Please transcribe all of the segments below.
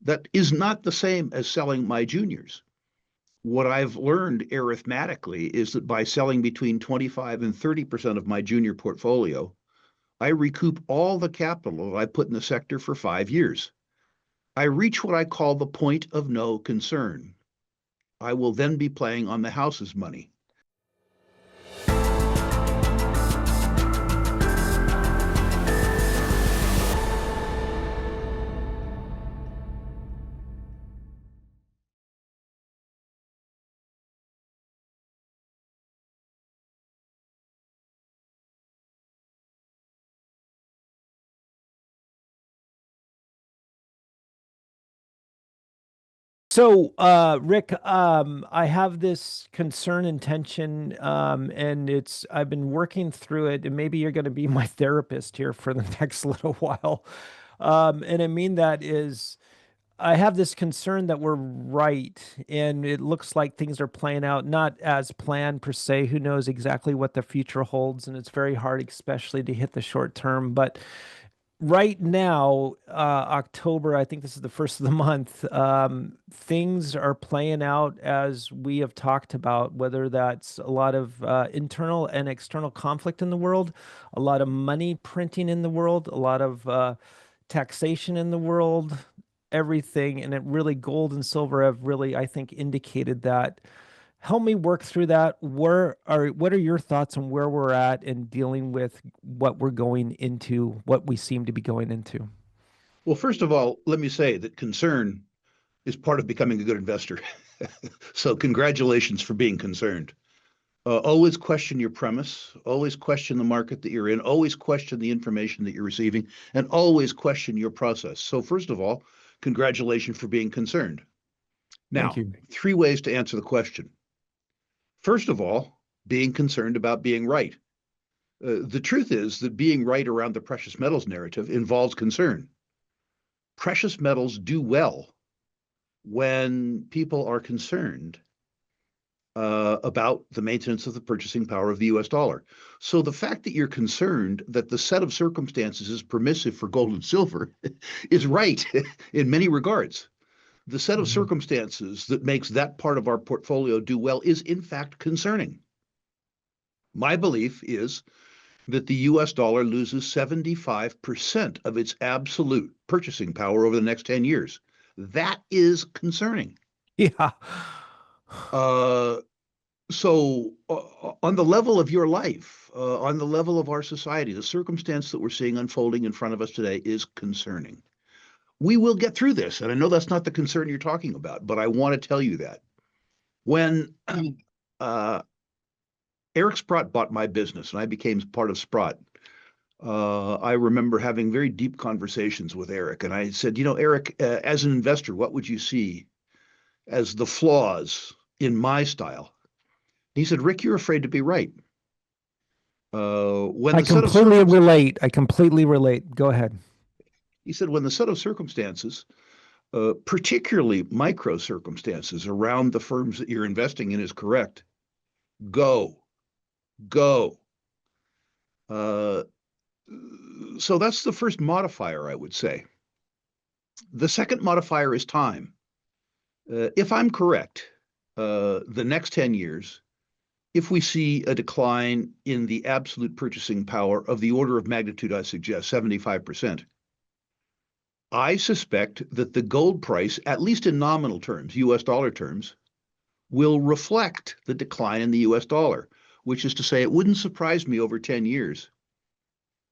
That is not the same as selling my juniors. What I've learned arithmetically is that by selling between 25 and 30% of my junior portfolio, I recoup all the capital that I put in the sector for 5 years. I reach what I call the point of no concern. I will then be playing on the house's money. So, Rick, I have this concern and tension, and I've been working through it, and maybe you're going to be my therapist here for the next little while. And I mean that is, I have this concern that we're right, and it looks like things are playing out not as planned per se. Who knows exactly what the future holds, and it's very hard, especially to hit the short term. But right now, October, I think this is the first of the month, things are playing out as we have talked about, whether that's a lot of internal and external conflict in the world, a lot of money printing in the world, a lot of taxation in the world, everything. And it really, gold and silver have really, I think, indicated that. Help me work through that. What are your thoughts on where we're at in dealing with what we're going into, what we seem to be going into? Well, first of all, let me say that concern is part of becoming a good investor. So congratulations for being concerned. Always question your premise, always question the market that you're in, always question the information that you're receiving, and always question your process. So first of all, congratulations for being concerned. Thank Now, you. 3 ways to answer the question. First of all, being concerned about being right. The truth is that being right around the precious metals narrative involves concern. Precious metals do well when people are concerned about the maintenance of the purchasing power of the US dollar. So the fact that you're concerned that the set of circumstances is permissive for gold and silver is right in many regards. The set of Mhm. circumstances that makes that part of our portfolio do well is in fact concerning. My belief is that the US dollar loses 75% of its absolute purchasing power over the next 10 years. That is concerning. Yeah. Uh, so, on the level of your life, on the level of our society, the circumstance that we're seeing unfolding in front of us today is concerning. We will get through this. And I know that's not the concern you're talking about, but I want to tell you that. When uh, Eric Sprott bought my business and I became part of Sprott, I remember having very deep conversations with Eric. And I said, Eric, as an investor, what would you see as the flaws in my style? He said, Rick, you're afraid to be right. When I the set of completely circumstances, relate. I completely relate. Go ahead. he said, when the set of circumstances, particularly micro circumstances around the firms that you're investing in is correct, go, go. Uh, so that's the first modifier, I would say. The second modifier is time. If I'm correct, the next 10 years, if we see a decline in the absolute purchasing power of the order of magnitude I suggest, 75%, I suspect that the gold price, at least in nominal terms, US dollar terms, will reflect the decline in the US dollar, which is to say, it wouldn't surprise me over 10 years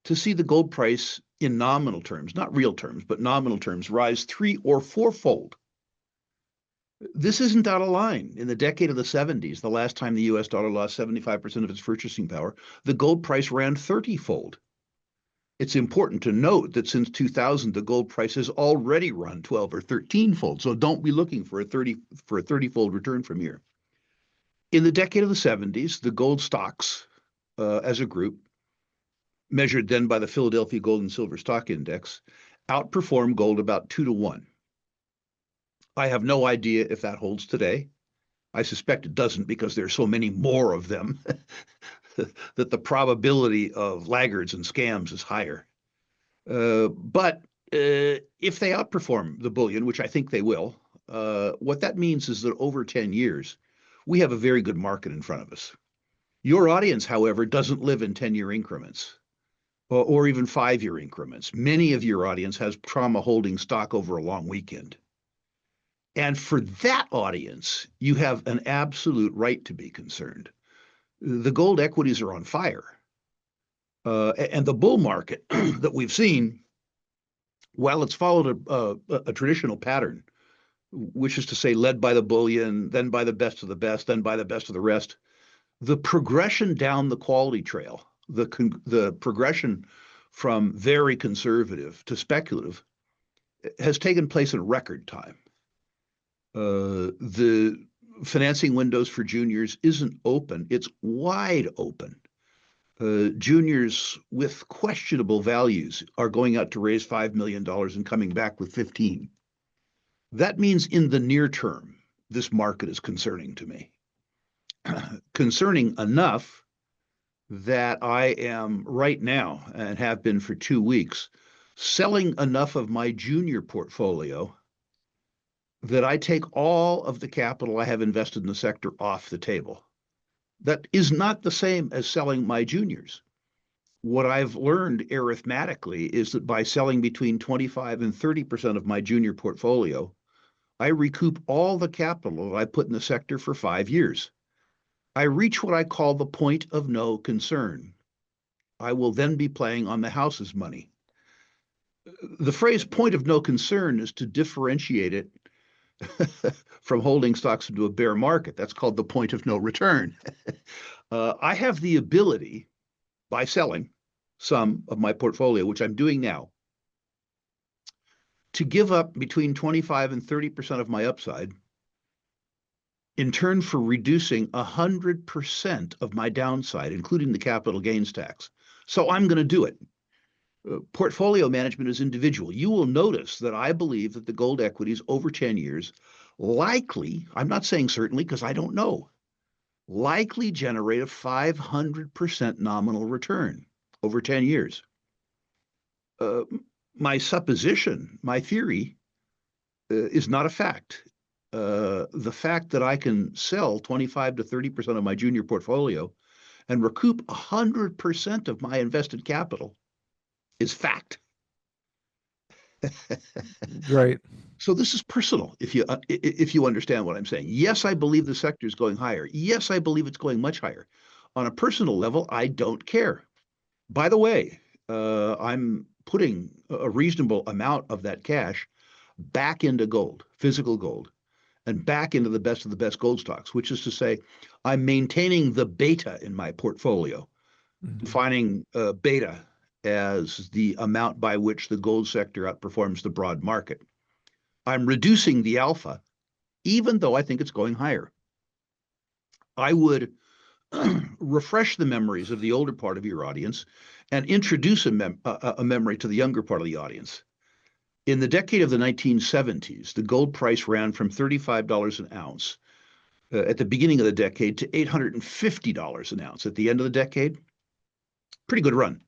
to see the gold price in nominal terms, not real terms, but nominal terms, rise 3 or 4-fold. This isn't out of line. In the decade of the 70s, the last time the US dollar lost 75% of its purchasing power, the gold price ran 30-fold. It's important to note that since 2000, the gold price has already run 12 or 13-fold. So don't be looking for a 30-fold return from here. In the decade of the 70s, the gold stocks as a group, measured then by the Philadelphia Gold and Silver Stock Index, outperformed gold about 2-to-1. I have no idea if that holds today. I suspect it doesn't because there's so many more of them that the probability of laggards and scams is higher. But If they outperform the bullion, which I think they will, what that means is that over 10 years, we have a very good market in front of us. Your audience, however, doesn't live in 10-year increments or even 5-year increments. Many of your audience has trauma holding stock over a long weekend. And for that audience, you have an absolute right to be concerned. The gold equities are on fire. And the bull market that we've seen, while it's followed a traditional pattern, which is to say led by the bullion, then by the best of the best, then by the best of the rest, the progression down the quality trail, the progression from very conservative to speculative has taken place in record time. The financing windows for juniors isn't open, it's wide open. Juniors with questionable values are going out to raise $5 million and coming back with 15. That means in the near term, this market is concerning to me. Concerning enough that I am right now, and have been for 2 weeks, selling enough of my junior portfolio that I take all of the capital I have invested in the sector off the table. That is not the same as selling my juniors. What I've learned arithmetically is that by selling between 25 and 30% of my junior portfolio, I recoup all the capital that I put in the sector for 5 years. I reach what I call the point of no concern. I will then be playing on the house's money. The phrase point of no concern is to differentiate it from holding stocks into a bear market. That's called the point of no return. I have the ability, by selling some of my portfolio, which I'm doing now, to give up between 25 and 30% of my upside in turn for reducing 100% of my downside, including the capital gains tax. So I'm going to do it. Portfolio management is individual. You will notice that I believe that the gold equities over 10 years likely, I'm not saying certainly because I don't know, likely generate a 500% nominal return over 10 years. My supposition, my theory, is not a fact. The fact that I can sell 25 to 30% of my junior portfolio and recoup 100% of my invested capital is fact. Right. So this is personal, if you understand what I'm saying. Yes, I believe the sector is going higher. Yes, I believe it's going much higher. On a personal level, I don't care. By the way, I'm putting a reasonable amount of that cash back into gold, physical gold, and back into the best of the best gold stocks, which is to say, I'm maintaining the beta in my portfolio, defining beta as the amount by which the gold sector outperforms the broad market. I'm reducing the alpha, even though I think it's going higher. I would refresh the memories of the older part of your audience and introduce a memory to the younger part of the audience. In the decade of the 1970s, the gold price ran from $35 an ounce at the beginning of the decade to $850 an ounce at the end of the decade. Pretty good run.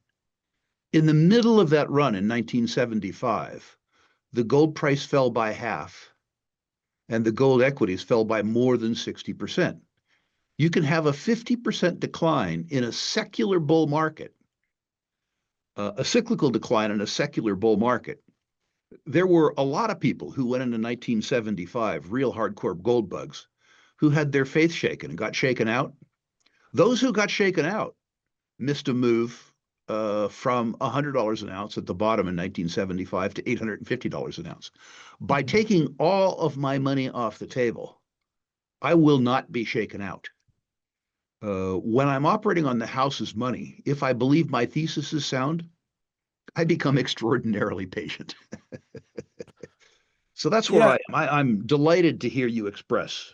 In the middle of that run in 1975, the gold price fell by half and the gold equities fell by more than 60%. You can have a 50% decline in a secular bull market, a cyclical decline in a secular bull market. There were a lot of people who went into 1975, real hardcore gold bugs, who had their faith shaken and got shaken out. Those who got shaken out missed a move from $100 an ounce at the bottom in 1975 to $850 an ounce. By taking all of my money off the table, I will not be shaken out. When I'm operating on the house's money, if I believe my thesis is sound, I become extraordinarily patient. So that's where Yeah. I'm delighted to hear you express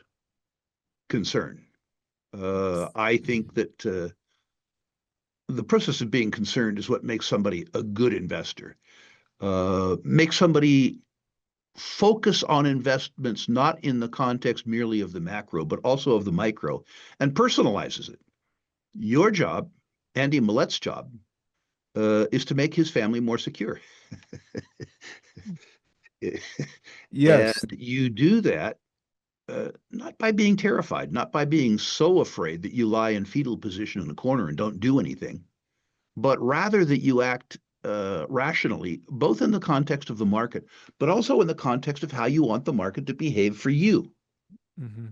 concern. I think that the process of being concerned is what makes somebody a good investor. Makes somebody focus on investments not in the context merely of the macro, but also of the micro, and personalizes it. Your job, Andy Millette's job, is to make his family more secure. And Yes. you do that not by being terrified, not by being so afraid that you lie in fetal position in the corner and don't do anything, but rather that you act rationally, both in the context of the market, but also in the context of how you want the market to behave for you. Hmm.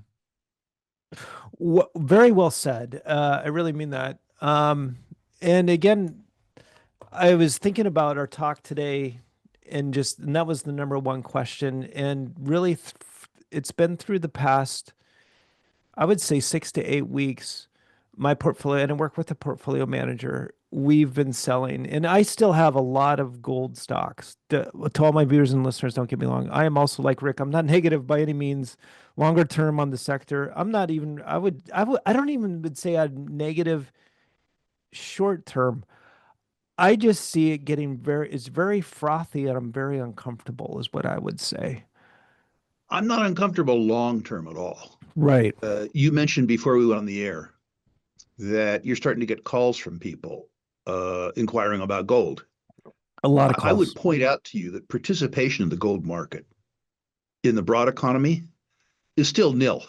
Very well said. I really mean that. And again, I was thinking about our talk today and that was the number one question. And really, it's been through the past, I would say 6 to 8 weeks, my portfolio, and I work with a portfolio manager. We've been selling, and I still have a lot of gold stocks. To all my viewers and listeners, don't get me wrong. I am also like Rick. I'm not negative by any means. Longer term on the sector, I'm not even. I don't even would say I'm negative short term. I just see it getting it's very frothy, and I'm very uncomfortable, is what I would say. I'm not uncomfortable long term at all. Right. You mentioned before we went on the air that you're starting to get calls from people inquiring about gold. A lot of I would calls. point out to you that participation in the gold market in the broad economy is still nil.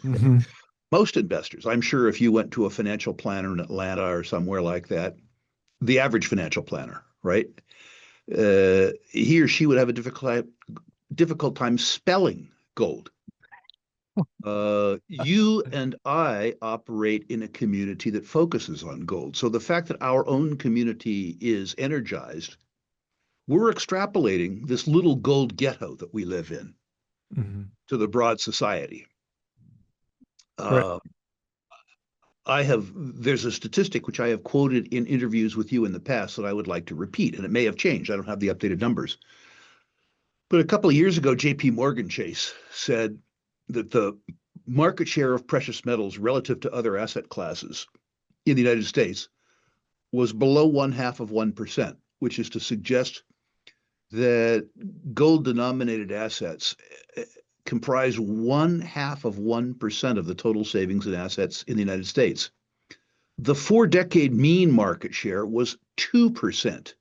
Hmm. Most investors, I'm sure if you went to a financial planner in Atlanta or somewhere like that, the average financial planner, right? He or she would have a difficult time spelling gold. You and I operate in a community that focuses on gold. So the fact that our own community is energized, we're extrapolating this little gold ghetto that we live in Hmm. to the broad society. Right. Uh, there's a statistic which I have quoted in interviews with you in the past that I would like to repeat, and it may have changed. I don't have the updated numbers. But a couple of years ago, JP Morgan Chase said that the market share of precious metals relative to other asset classes in the United States was below 1/2 of 1%, which is to suggest that gold denominated assets comprise 1/2 of 1% of the total savings and assets in the United States. The 4 decade mean market share was 2%.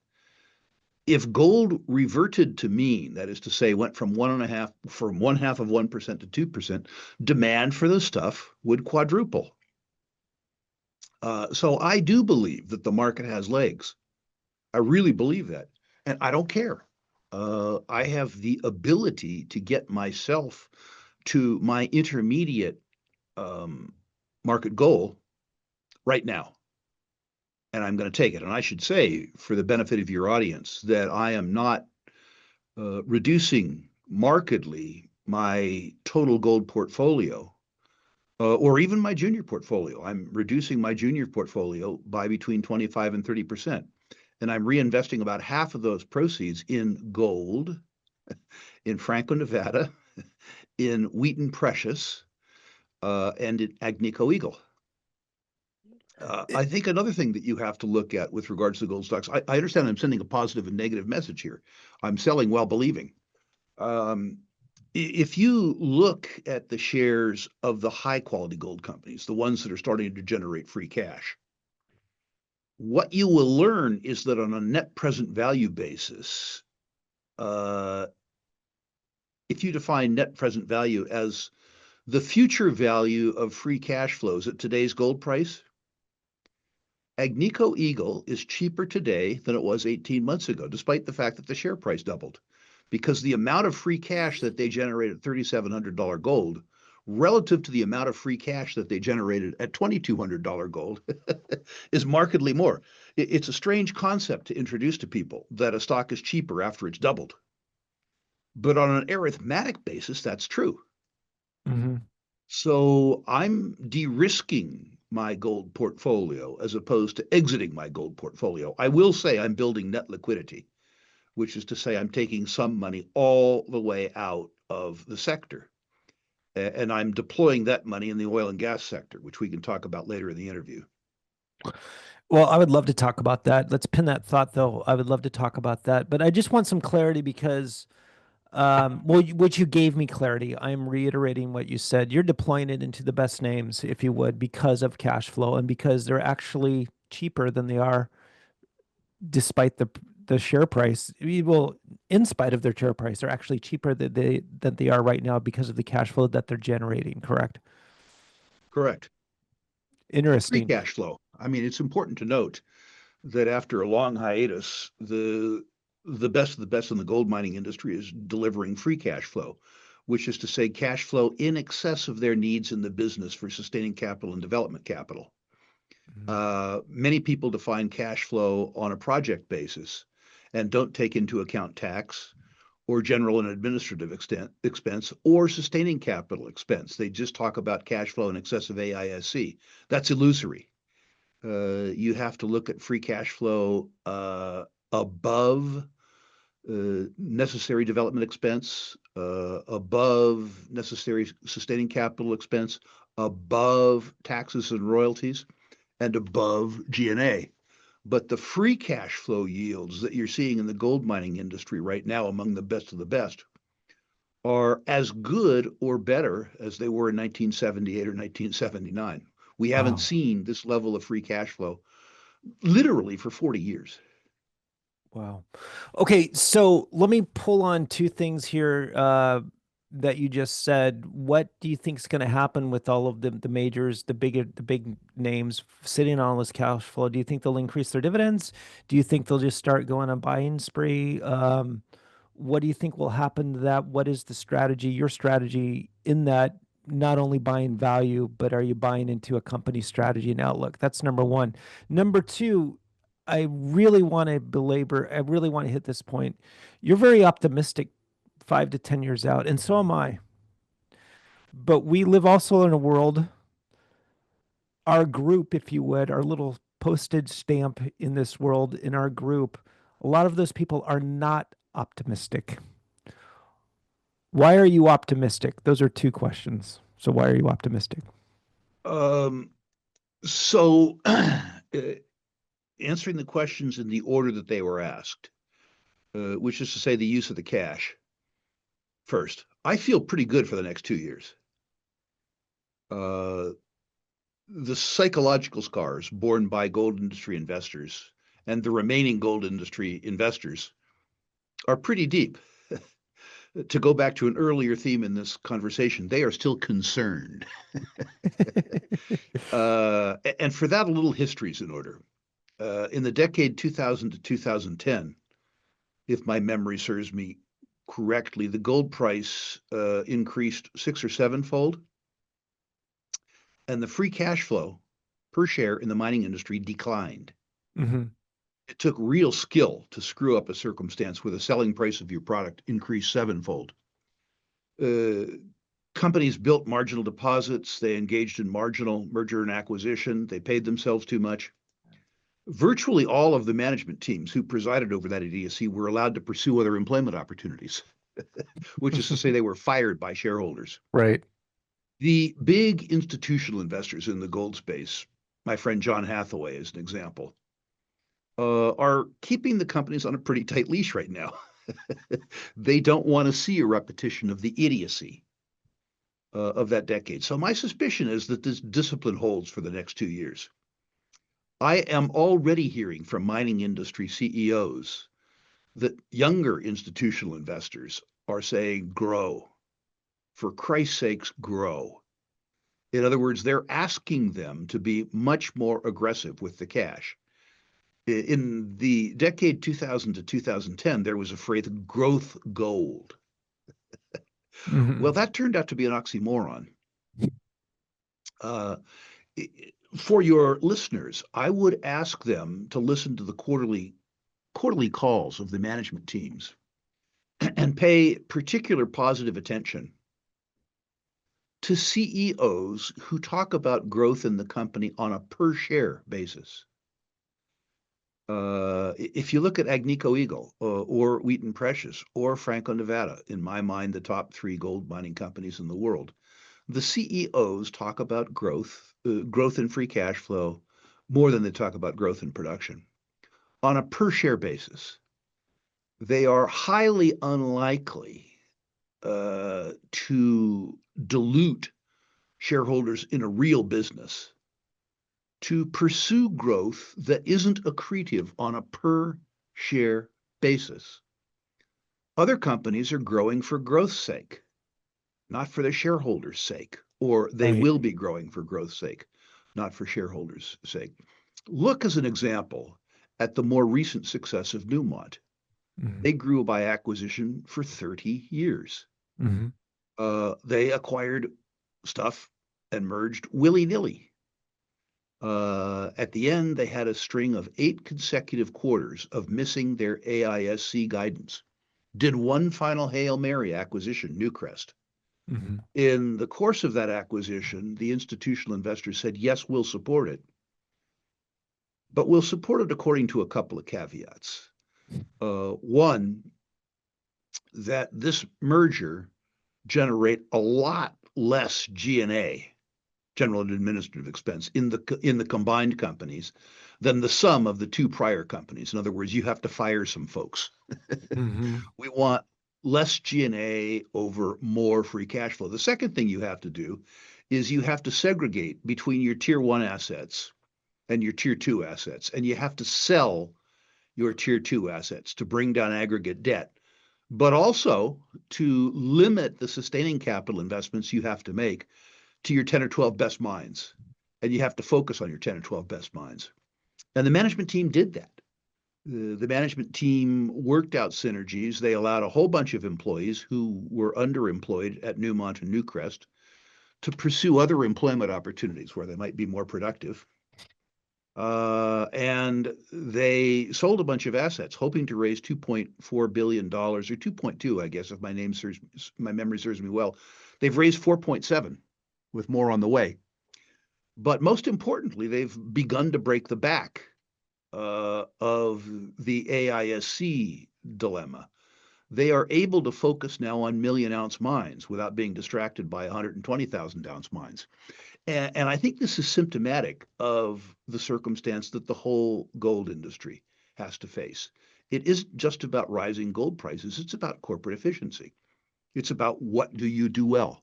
If gold reverted to mean, that is to say, went from 1/2 of 1% to 2%, demand for the stuff would quadruple. So I do believe that the market has legs. I really believe that. And I don't care. I have the ability to get myself to my intermediate um, market goal right now. And I'm going to take it. And I should say, for the benefit of your audience, that I am not reducing markedly my total gold portfolio or even my junior portfolio. I'm reducing my junior portfolio by between 25 and 30%. And I'm reinvesting about half of those proceeds in gold, in Franco-Nevada, in Wheaton Precious, and in Agnico Eagle. I think another thing that you have to look at with regards to gold stocks, I understand I'm sending a positive and negative message here. I'm selling while believing. Um, if you look at the shares of the high quality gold companies, the ones that are starting to generate free cash, what you will learn is that on a net present value basis, uh, if you define net present value as the future value of free cash flows at today's gold price, Agnico Eagle is cheaper today than it was 18 months ago, despite the fact that the share price doubled, because the amount of free cash that they generated at $3,700 gold relative to the amount of free cash that they generated at $2,200 gold is markedly more. It's a strange concept to introduce to people that a stock is cheaper after it's doubled. But on an arithmetic basis, that's true. Hmm. So I'm de-risking my gold portfolio as opposed to exiting my gold portfolio. I will say I'm building net liquidity, which is to say I'm taking some money all the way out of the sector. And I'm deploying that money in the oil and gas sector, which we can talk about later in the interview. Well, I would love to talk about that. Let's pin that thought, though. I would love to talk about that, but I just want some clarity because, well, which you gave me clarity. I am reiterating what you said. You're deploying it into the best names, if you would, because of cash flow and because they're actually cheaper than they are despite the share price. Well, in spite of their share price, they're actually cheaper than they are right now because of the cash flow that they're generating. Correct? Correct. Free Interesting. cash flow. I mean, it's important to note that after a long hiatus, the best of the best in the gold mining industry is delivering free cash flow, which is to say cash flow in excess of their needs in the business for sustaining capital and development capital. Mhm. Many people define cash flow on a project basis and don't take into account tax or general and administrative expense or sustaining capital expense. They just talk about cash flow in excess of AISC. That's illusory. You have to look at free cash flow above necessary development expense, above necessary sustaining capital expense, above taxes and royalties, and above G&A. But the free cash flow yields that you're seeing in the gold mining industry right now, among the best of the best, are as good or better as they were in 1978 or 1979. We haven't Wow. seen this level of free cash flow literally for 40 years. Wow. Okay, so let me pull on two things here that you just said. What do you think is going to happen with all of the majors, the big names sitting on all this cash flow? Do you think they'll increase their dividends? Do you think they'll just start going on buying spree? What do you think will happen to that? What is the strategy, your strategy in that? Not only buying value, but are you buying into a company strategy and outlook? That's number one. Number two, I really want to belabor, I really want to hit this point. You're very optimistic 5 to 10 years out, and so am I. But we live also in a world, our group, if you would, our little postage stamp in this world, in our group, a lot of those people are not optimistic. Why are you optimistic? Those are two questions. So, why are you optimistic? Um, so, answering the questions in the order that they were asked, which is to say the use of the cash first, I feel pretty good for the next 2 years. Uh, the psychological scars borne by gold industry investors and the remaining gold industry investors are pretty deep. To go back to an earlier theme in this conversation, they are still concerned. And for that, a little history is in order. In the decade 2000 to 2010, if my memory serves me correctly, the gold price increased 6 or 7 fold, and the free cash flow per share in the mining industry declined. Hmm. It took real skill to screw up a circumstance where the selling price of your product increased sevenfold. Uh, Companies built marginal deposits. They engaged in marginal merger and acquisition. They paid themselves too much. Virtually all of the management teams who presided over that idiocy were allowed to pursue other employment opportunities, which is to say they were fired by shareholders. Right. The big institutional investors in the gold space, my friend John Hathaway is an example, are keeping the companies on a pretty tight leash right now. They don't want to see a repetition of the idiocy of that decade. So my suspicion is that this discipline holds for the next 2 years. I am already hearing from mining industry CEOs that younger institutional investors are saying, grow. For Christ's sakes, grow. In other words, they're asking them to be much more aggressive with the cash. In the decade 2000 to 2010, there was a phrase, growth gold. Well, Hmm. that turned out to be an oxymoron. Uh, for your listeners, I would ask them to listen to the quarterly calls of the management teams and pay particular positive attention to CEOs who talk about growth in the company on a per share basis. If you look at Agnico Eagle or Wheaton Precious or Franco-Nevada, in my mind, the top three gold mining companies in the world, the CEOs talk about growth in free cash flow more than they talk about growth in production. On a per share basis, they are highly unlikely to dilute shareholders in a real business to pursue growth that isn't accretive on a per share basis. Other companies are growing for growth's sake, not for their shareholders' sake, or they Right. will be growing for growth's sake, not for shareholders' sake. Look as an example at the more recent success of Newmont. Mhm. They grew by acquisition for 30 years. Mhm. They acquired stuff and merged willy-nilly. At the end, they had a string of 8 consecutive quarters of missing their AISC guidance. Did one final Hail Mary acquisition, Newcrest. Mhm. In the course of that acquisition, the institutional investors said, yes, we'll support it, but we'll support it according to a couple of caveats. One, that this merger generate a lot less G&A, general and administrative expense, in the combined companies than the sum of the two prior companies. In other words, you have to fire some folks. Mhm. We want less G&A over more free cash flow. The second thing you have to do is you have to segregate between your tier one assets and your tier two assets, and you have to sell your tier two assets to bring down aggregate debt, but also to limit the sustaining capital investments you have to make to your 10 or 12 best mines. And you have to focus on your 10 or 12 best mines. And the management team did that. The management team worked out synergies. They allowed a whole bunch of employees who were underemployed at Newmont and Newcrest to pursue other employment opportunities where they might be more productive. And they sold a bunch of assets, hoping to raise $2.4 billion or 2.2, I guess, if my memory serves me well. They've raised 4.7, with more on the way. But most importantly, they've begun to break the back of the AISC dilemma. They are able to focus now on million-ounce mines without being distracted by 120,000-ounce mines. And I think this is symptomatic of the circumstance that the whole gold industry has to face. It isn't just about rising gold prices, it's about corporate efficiency. It's about what do you do well.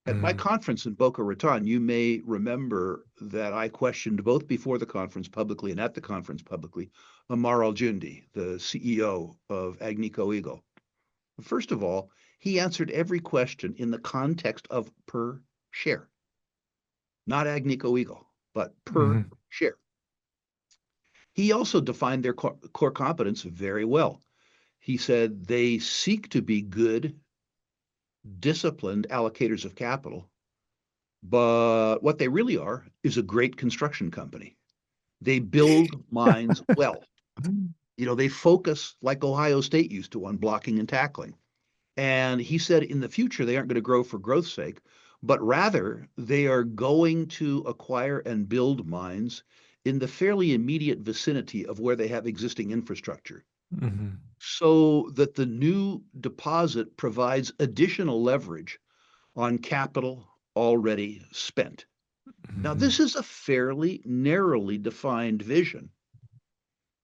At my Mhm. conference in Boca Raton, you may remember that I questioned both before the conference publicly and at the conference publicly Amar Al-Jundi, the CEO of Agnico Eagle. First of all, he answered every question in the context of per share, not Agnico Eagle, but per Mhm. share. He also defined their core competence very well. He said they seek to be good, disciplined allocators of capital, but what they really are is a great construction company. They build mines well. You know, they focus like Ohio State used to on blocking and tackling. And he said in the future, they aren't going to grow for growth's sake, but rather they are going to acquire and build mines in the fairly immediate vicinity of where they have existing infrastructure Mhm. so that the new deposit provides additional leverage on capital already spent. Now, Mhm. this is a fairly narrowly defined vision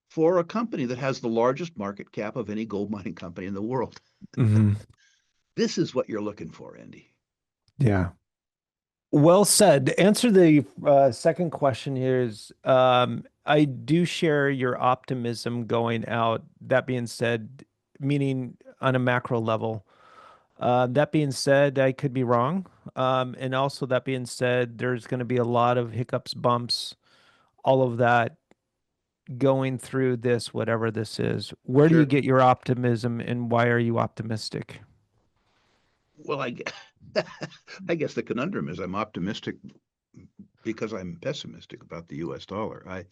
for a company that has the largest market cap of any gold mining company in the world. Mhm. This is what you're looking for, Andy. Yeah. Well said. To answer the second question here is I do share your optimism going out. That being said, meaning on a macro level. That being said, I could be wrong. And also, that being said, there's going to be a lot of hiccups, bumps, all of that going through this, whatever this is. Where do you Sure. get your optimism and why are you optimistic? Well, I guess the conundrum is I'm optimistic because I'm pessimistic about the U.S. dollar.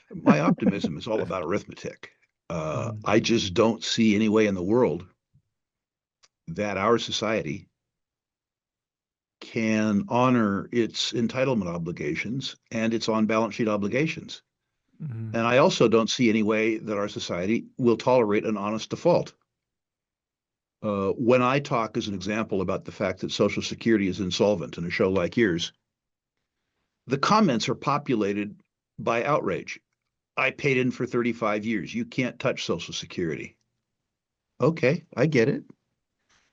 My optimism is all about arithmetic. Mhm. I just don't see any way in the world that our society can honor its entitlement obligations and its on-balance sheet obligations. Mhm. And I also don't see any way that our society will tolerate an honest default. When I talk as an example about the fact that Social Security is insolvent in a show like yours, the comments are populated by outrage. I paid in for 35 years. You can't touch Social Security. Okay, I get it.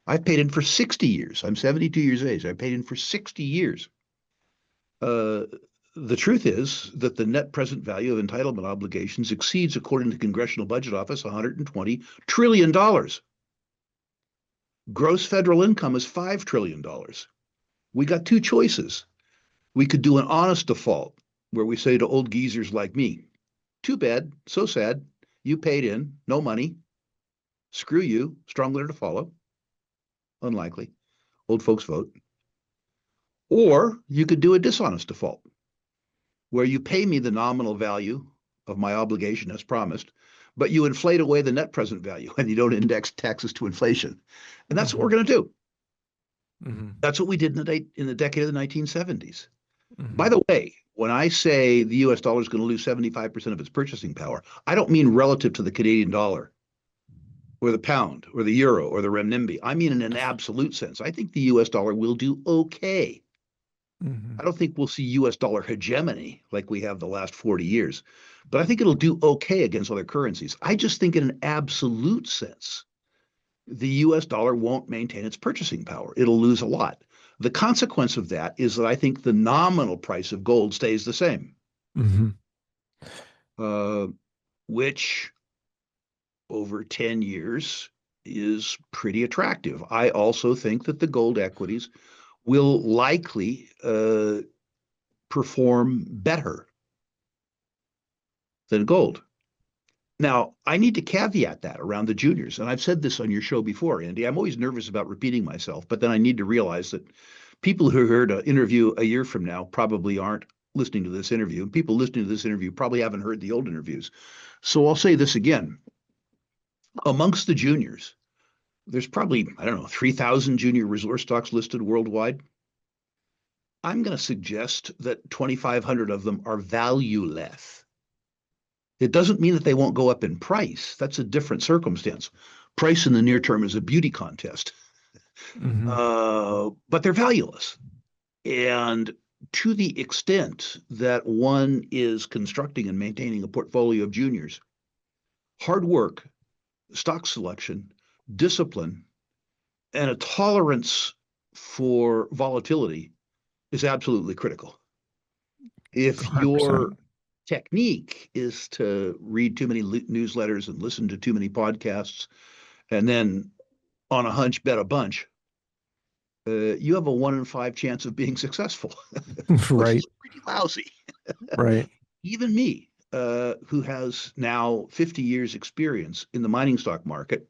I paid in for 60 years. I'm 72 years of age. I paid in for 60 years. Uh, The truth is that the net present value of entitlement obligations exceeds, according to the Congressional Budget Office, $120 trillion. Gross federal income is $5 trillion. We got two choices. We could do an honest default, where we say to old geezers like me, too bad, so sad, you paid in, no money, screw you, strong letter to follow. Unlikely. Old folks vote. Or you could do a dishonest default, where you pay me the nominal value of my obligation as promised, but you inflate away the net present value and you don't index taxes to inflation. And that's what we're going to do. That's what we did in the decade of the 1970s. By the way, when I say the US dollar is going to lose 75% of its purchasing power, I don't mean relative to the Canadian dollar or the pound or the euro or the renminbi. I mean in an absolute sense. I think the US dollar will do okay. I don't think we'll see US dollar hegemony like we have the last 40 years, but I think it'll do okay against other currencies. I just think in an absolute sense, the US dollar won't maintain its purchasing power. It'll lose a lot. The consequence of that is that I think the nominal price of gold stays the same, which over 10 years is pretty attractive. I also think that the gold equities will likely perform better than gold. Now, I need to caveat that around the juniors, and I've said this on your show before, Andy. I'm always nervous about repeating myself, but then I need to realize that people who heard an interview a year from now probably aren't listening to this interview, and people listening to this interview probably haven't heard the old interviews. So I'll say this again. Amongst the juniors, there's probably, I don't know, 3,000 junior resource stocks listed worldwide. I'm going to suggest that 2,500 of them are valueless. It doesn't mean that they won't go up in price. That's a different circumstance. Price in the near term is a beauty contest, but they're valueless. And to the extent that one is constructing and maintaining a portfolio of juniors, hard work, stock selection, discipline, and a tolerance for volatility is absolutely critical. If 100%. your technique is to read too many newsletters and listen to too many podcasts, and then on a hunch bet a bunch, you have a 1 in 5 chance of being successful, Right. which is pretty lousy. Right. Even me, who has now 50 years experience in the mining stock market,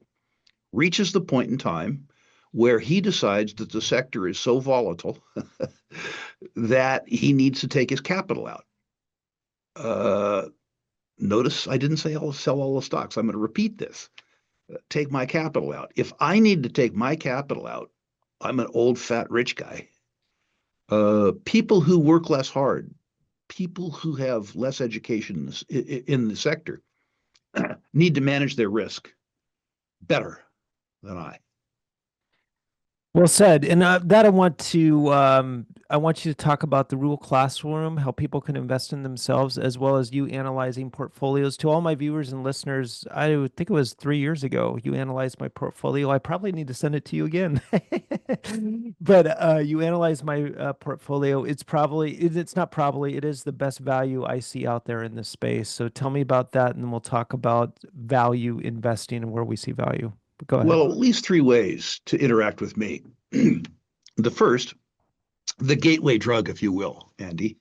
reaches the point in time where he decides that the sector is so volatile that he needs to take his capital out. Notice I didn't say I'll sell all the stocks. I'm going to repeat this. Take my capital out. If I need to take my capital out, I'm an old, fat, rich guy. People who work less hard, people who have less education in the sector need to manage their risk better than I. Well said. And that I want you to talk about the Rule Classroom, how people can invest in themselves, as well as you analyzing portfolios. To all my viewers and listeners, I would think it was 3 years ago you analyzed my portfolio. I probably need to send it to you again. But you analyzed my portfolio. It's not probably, it is the best value I see out there in this space. So tell me about that, and then we'll talk about value investing and where we see value. But go ahead. Well, at least 3 ways to interact with me. The first, the gateway drug, if you will, Andy,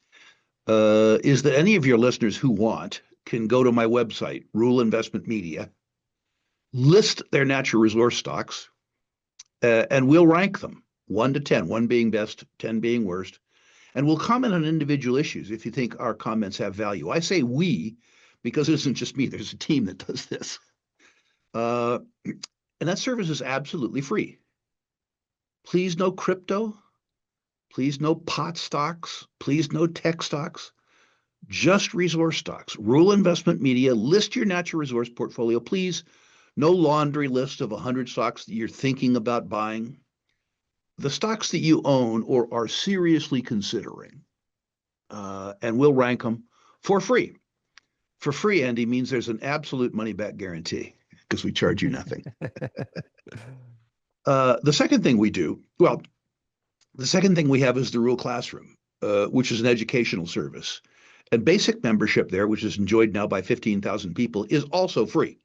is that any of your listeners who want can go to my website, Rule Investment Media, list their natural resource stocks, and we'll rank them 1 to 10, 1 being best, 10 being worst. And we'll comment on individual issues if you think our comments have value. I say we because it isn't just me. There's a team that does this. And that service is absolutely free. Please no crypto. Please no pot stocks. Please no tech stocks. Just resource stocks. Rule Investment Media. List your natural resource portfolio. Please, no laundry list of 100 stocks that you're thinking about buying. The stocks that you own or are seriously considering. And we'll rank them for free. For free, Andy, means there's an absolute money-back guarantee because we charge you nothing. The second thing we have is the Rule Classroom. which is an educational service. And basic membership there, which is enjoyed now by 15,000 people, is also free.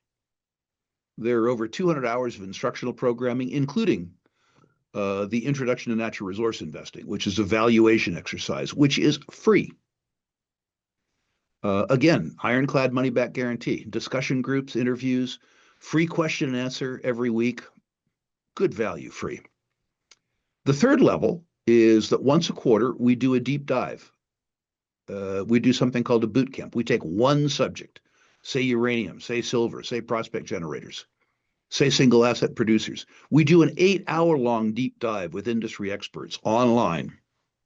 There are over 200 hours of instructional programming, including the Introduction to Natural Resource Investing, which is a valuation exercise, which is free. Again, ironclad money back guarantee, discussion groups, interviews, free question and answer every week, good value, free. The third level is that once a quarter, we do a deep dive. We do something called a boot camp. We take one subject, say uranium, say silver, say prospect generators, say single asset producers. We do an 8-hour-long deep dive with industry experts online,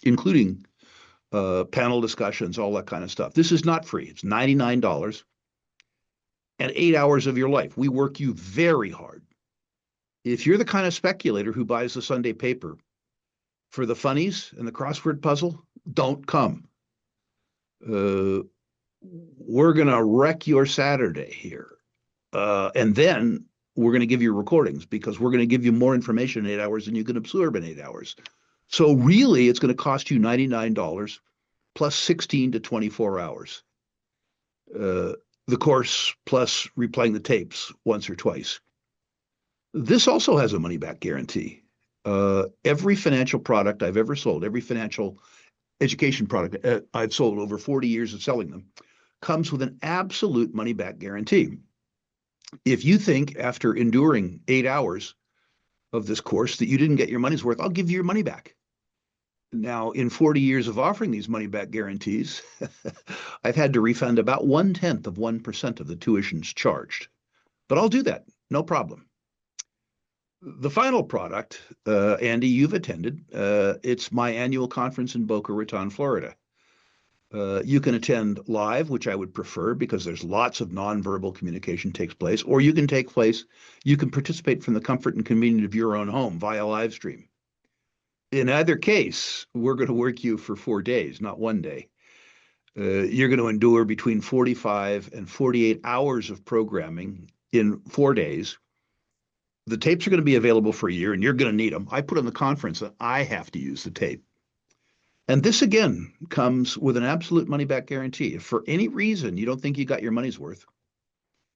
including panel discussions, all that kind of stuff. This is not free. It's $99 and 8 hours of your life. We work you very hard. If you're the kind of speculator who buys the Sunday paper for the funnies and the crossword puzzle, don't come. We're going to wreck your Saturday here. And then we're going to give you recordings because we're going to give you more information in 8 hours than you can absorb in 8 hours. So really, it's going to cost you $99 plus 16 to 24 hours. The course plus replaying the tapes once or twice. This also has a money-back guarantee. Every financial product I've ever sold, every financial education product I've sold over 40 years of selling them, comes with an absolute money-back guarantee. If you think after enduring 8 hours of this course that you didn't get your money's worth, I'll give you your money back. Now, in 40 years of offering these money-back guarantees, I've had to refund about 0.1% of the tuitions charged. But I'll do that, no problem. The final product, Andy, you've attended. It's my annual conference in Boca Raton, Florida. You can attend live, which I would prefer because there's lots of nonverbal communication takes place, or you can participate from the comfort and convenience of your own home via live stream. In either case, we're going to work you for 4 days, not 1 day. You're going to endure between 45 and 48 hours of programming in 4 days. The tapes are going to be available for a year, and you're going to need them. I put on the conference that I have to use the tape. And this, again, comes with an absolute money-back guarantee. If for any reason you don't think you got your money's worth,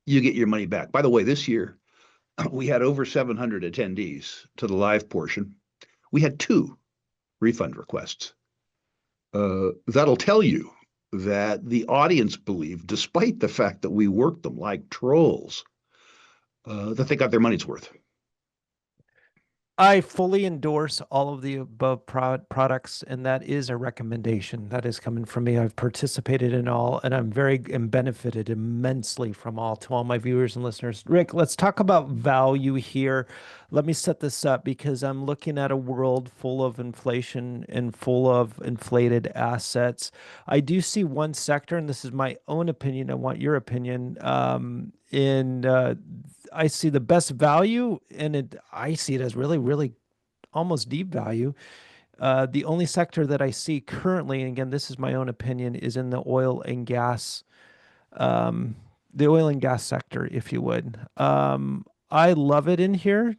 you get your money back. By the way, this year, we had over 700 attendees to the live portion. We had 2 refund requests. That'll tell you that the audience believed, despite the fact that we worked them like trolls, that they got their money's worth. I fully endorse all of the above products, and that is a recommendation that is coming from me. I've participated in all, and I'm benefited immensely from all. To all my viewers and listeners, Rick, let's talk about value here. Let me set this up because I'm looking at a world full of inflation and full of inflated assets. I do see one sector, and this is my own opinion. I want your opinion. I see the best value, and I see it as really, really almost deep value. The only sector that I see currently, and again, this is my own opinion, is in the oil and gas sector, if you would. I love it in here.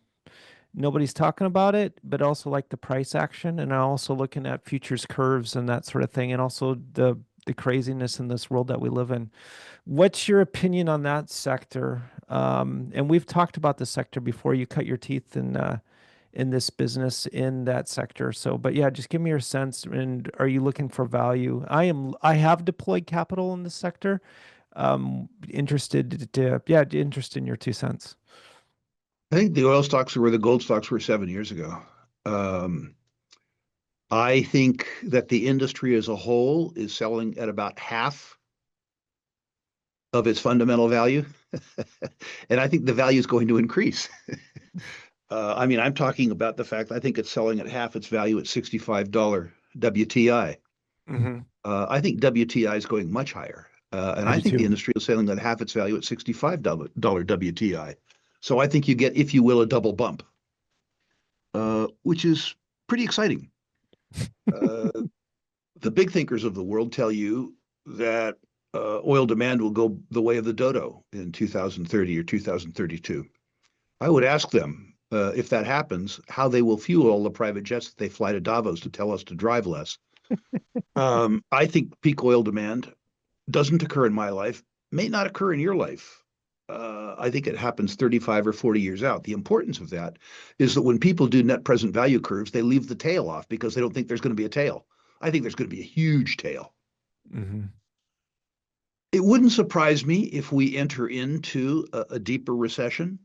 Nobody's talking about it, but also like the price action, and I'm also looking at futures curves and that sort of thing, and also the craziness in this world that we live in. What's your opinion on that sector? And we've talked about the sector before. You cut your teeth in this business in that sector. So, but yeah, just give me your sense. And are you looking for value? I have deployed capital in this sector. Interested in your 2 cents. I think the oil stocks are where the gold stocks were 7 years ago. I think that the industry as a whole is selling at about half of its fundamental value. And I think the value is going to increase. I mean, I'm talking about the fact I think it's selling at half its value at $65 WTI. Mm-hmm. I think WTI is going much higher. And I think the industry is selling at half its value at $65 WTI. So I think you get, if you will, a double bump, which is pretty exciting. The big thinkers of the world tell you that oil demand will go the way of the dodo in 2030 or 2032. I would ask them, if that happens, how they will fuel all the private jets that they fly to Davos to tell us to drive less. I think peak oil demand doesn't occur in my life, may not occur in your life. I think it happens 35 or 40 years out. The importance of that is that when people do net present value curves, they leave the tail off because they don't think there's going to be a tail. I think there's going to be a huge tail. Hmm. It wouldn't surprise me if we enter into a deeper recession,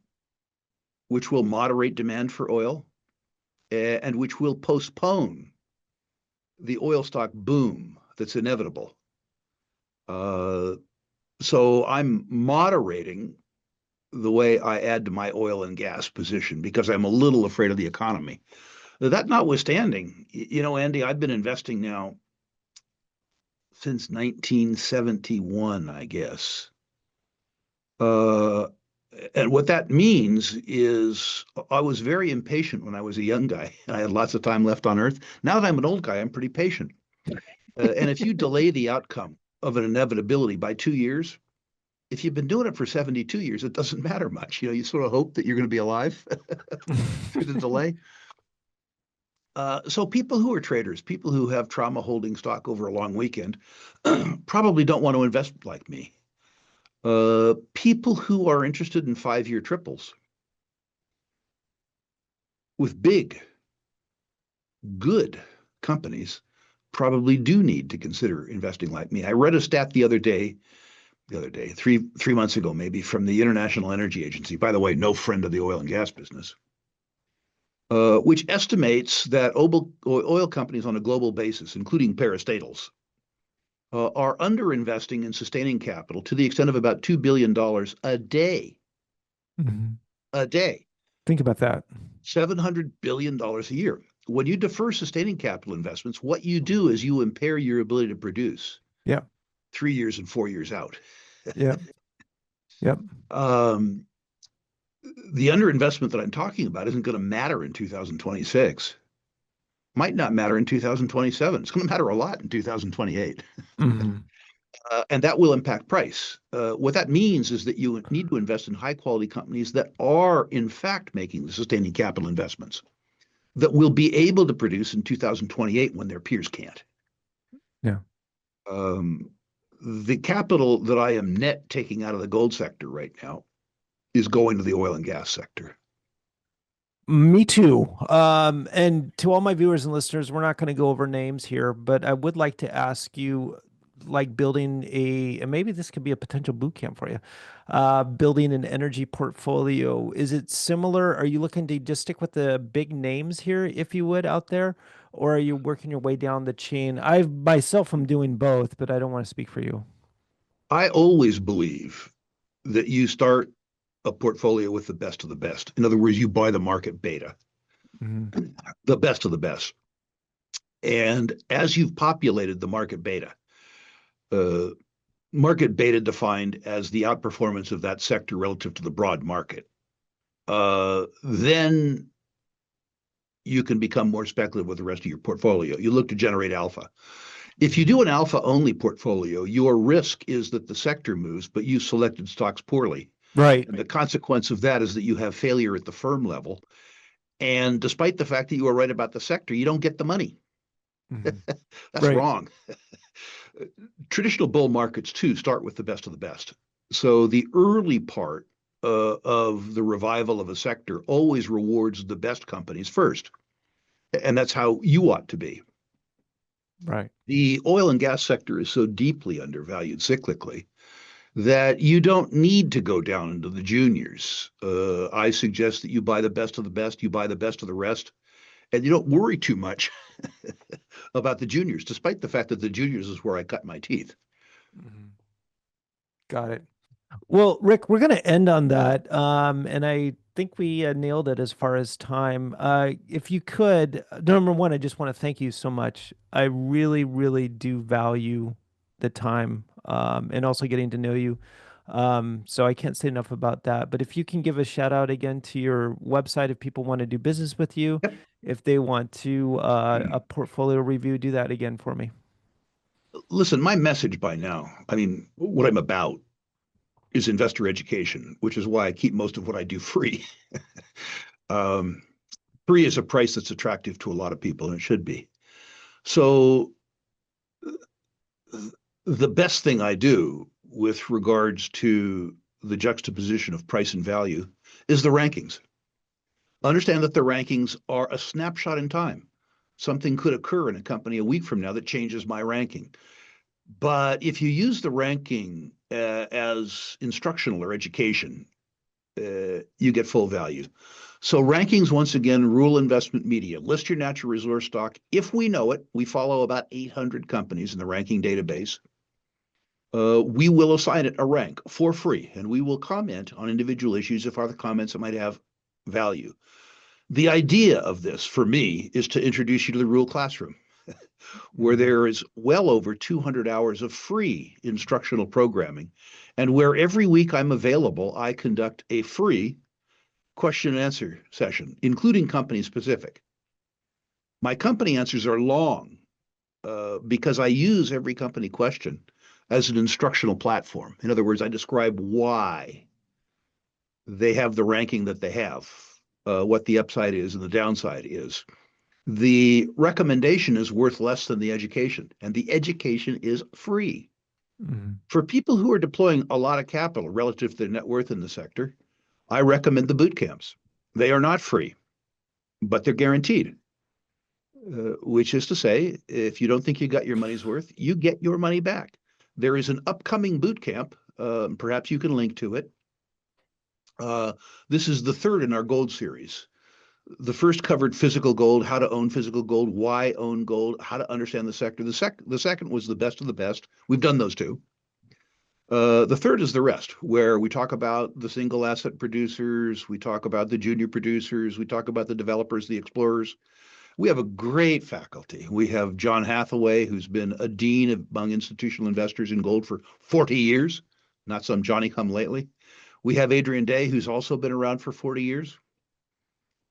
which will moderate demand for oil and which will postpone the oil stock boom that's inevitable. Uh, so I'm moderating the way I add to my oil and gas position because I'm a little afraid of the economy. That notwithstanding, Andy, I've been investing now since 1971, I guess. Uh, and what that means is I was very impatient when I was a young guy. I had lots of time left on earth. Now that I'm an old guy, I'm pretty patient. And if you delay the outcome of an inevitability by 2 years, if you've been doing it for 72 years, it doesn't matter much. You sort of hope that you're going to be alive through the delay. So people who are traders, people who have trauma holding stock over a long weekend, probably don't want to invest like me. People who are interested in 5-year triples with big, good companies probably do need to consider investing like me. I read a stat the other day, three months ago, maybe, from the International Energy Agency. By the way, no friend of the oil and gas business, which estimates that oil companies on a global basis, including parastatals, are underinvesting in sustaining capital to the extent of about $2 billion a day. Hmm. A day. Think about that. $700 billion a year. When you defer sustaining capital investments, what you do is you impair your ability to produce Yeah. 3 years and 4 years out. Yeah. Yep. um, the underinvestment that I'm talking about isn't going to matter in 2026. Might not matter in 2027. It's going to matter a lot in 2028. Hmm. And that will impact price. What that means is that you need to invest in high quality companies that are, in fact, making the sustaining capital investments that will be able to produce in 2028 when their peers can't. Yeah. Um, the capital that I am net taking out of the gold sector right now is going to the oil and gas sector. Me too. And to all my viewers and listeners, we're not going to go over names here, but I would like to ask you, like building and maybe this could be a potential boot camp for you, building an energy portfolio. Is it similar? Are you looking to just stick with the big names here, if you would, out there, or are you working your way down the chain? I myself am doing both, but I don't want to speak for you. I always believe that you start a portfolio with the best of the best. In other words, you buy the market beta, Hmm. the best of the best. And as you've populated the uh, market beta defined as the outperformance of that sector relative to the broad market, then you can become more speculative with the rest of your portfolio. You look to generate alpha. If you do an alpha only portfolio, your risk is that the sector moves, but you selected stocks poorly. Right. And the consequence of that is that you have failure at the firm level. And despite the fact that you are right about the sector, you don't get the money. Hmm. That's Right. wrong. Traditional bull markets, too, start with the best of the best. So the early part of the revival of a sector always rewards the best companies first. And that's how you ought to be. Right. The oil and gas sector is so deeply undervalued cyclically that you don't need to go down into the juniors. I suggest that you buy the best of the best, you buy the best of the rest, and you don't worry too much about the juniors, despite the fact that the juniors is where I cut my teeth. Hmm. Got it. Well, Rick, we're going to end on that. And I think we nailed it as far as time. If you could, number one, I just want to thank you so much. I really, really do value the time, and also getting to know you. So I can't say enough about that. But if you can give a shout out again to your website, if people want to do business with you, Yep. if they want to a portfolio review, do that again for me. Listen, my message by now, I mean, what I'm about is investor education, which is why I keep most of what I do free. um, Free is a price that's attractive to a lot of people, and it should be. So the best thing I do with regards to the juxtaposition of price and value is the rankings. Understand that the rankings are a snapshot in time. Something could occur in a company a week from now that changes my ranking. But if you use the ranking as instructional or education, you get full value. So rankings, once again, rule investment media. List your natural resource stock. If we know it, we follow about 800 companies in the ranking database. We will assign it a rank for free, and we will comment on individual issues if other comments that might have value. The idea of this, for me, is to introduce you to the Rule Classroom, where there is well over 200 hours of free instructional programming, and where every week I'm available, I conduct a free question and answer session, including company specific. My company answers are long because I use every company question as an instructional platform. In other words, I describe why they have the ranking that they have, what the upside is and the downside is. The recommendation is worth less than the education, and the education is free. Mm-hmm. For people who are deploying a lot of capital relative to their net worth in the sector, I recommend the bootcamps. They are not free, but they're guaranteed, which is to say, if you don't think you got your money's worth, you get your money back. There is an upcoming bootcamp. Perhaps you can link to it. This is the third in our gold series. The first covered physical gold, how to own physical gold, why own gold, how to understand the sector. The second was the best of the best. We've done those two. The third is the rest, where we talk about the single asset producers, we talk about the junior producers, we talk about the developers, the explorers. We have a great faculty. We have John Hathaway, who's been a dean among institutional investors in gold for 40 years, not some Johnny come lately. We have Adrian Day, who's also been around for 40 years.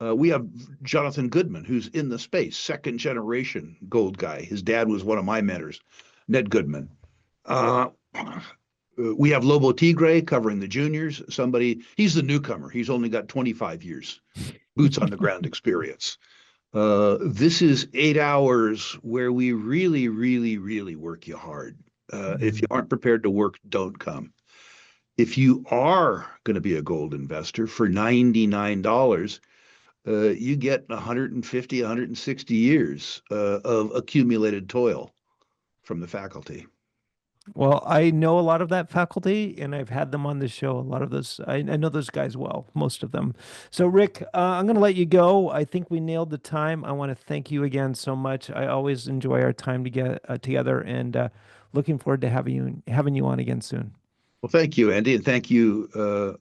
We have Jonathan Goodman, who's in the space, second generation gold guy. His dad was one of my mentors, Ned Goodman. We have Lobo Tigre covering the juniors. He's the newcomer. He's only got 25 years, boots on the ground experience. This is 8 hours where we really, really, really work you hard. If you aren't prepared to work, don't come. If you are going to be a gold investor for $99, you get 150, 160 years of accumulated toil from the faculty. Well, I know a lot of that faculty, and I've had them on the show. A lot of those, I know those guys well, most of them. So, Rick, I'm going to let you go. I think we nailed the time. I want to thank you again so much. I always enjoy our time to get together, and looking forward to having you on again soon. Well, thank you, Andy, and thank you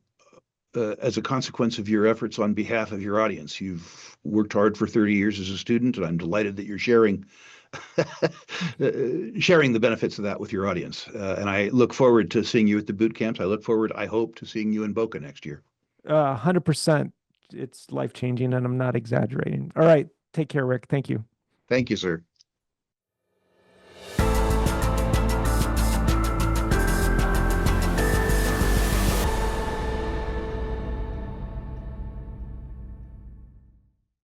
as a consequence of your efforts on behalf of your audience. You've worked hard for 30 years as a student, and I'm delighted that you're sharing sharing the benefits of that with your audience. And I look forward to seeing you at the boot camps. I look forward, I hope, to seeing you in Boca next year. 100%. It's life-changing, and I'm not exaggerating. All right. Take care, Rick. Thank you. Thank you, sir.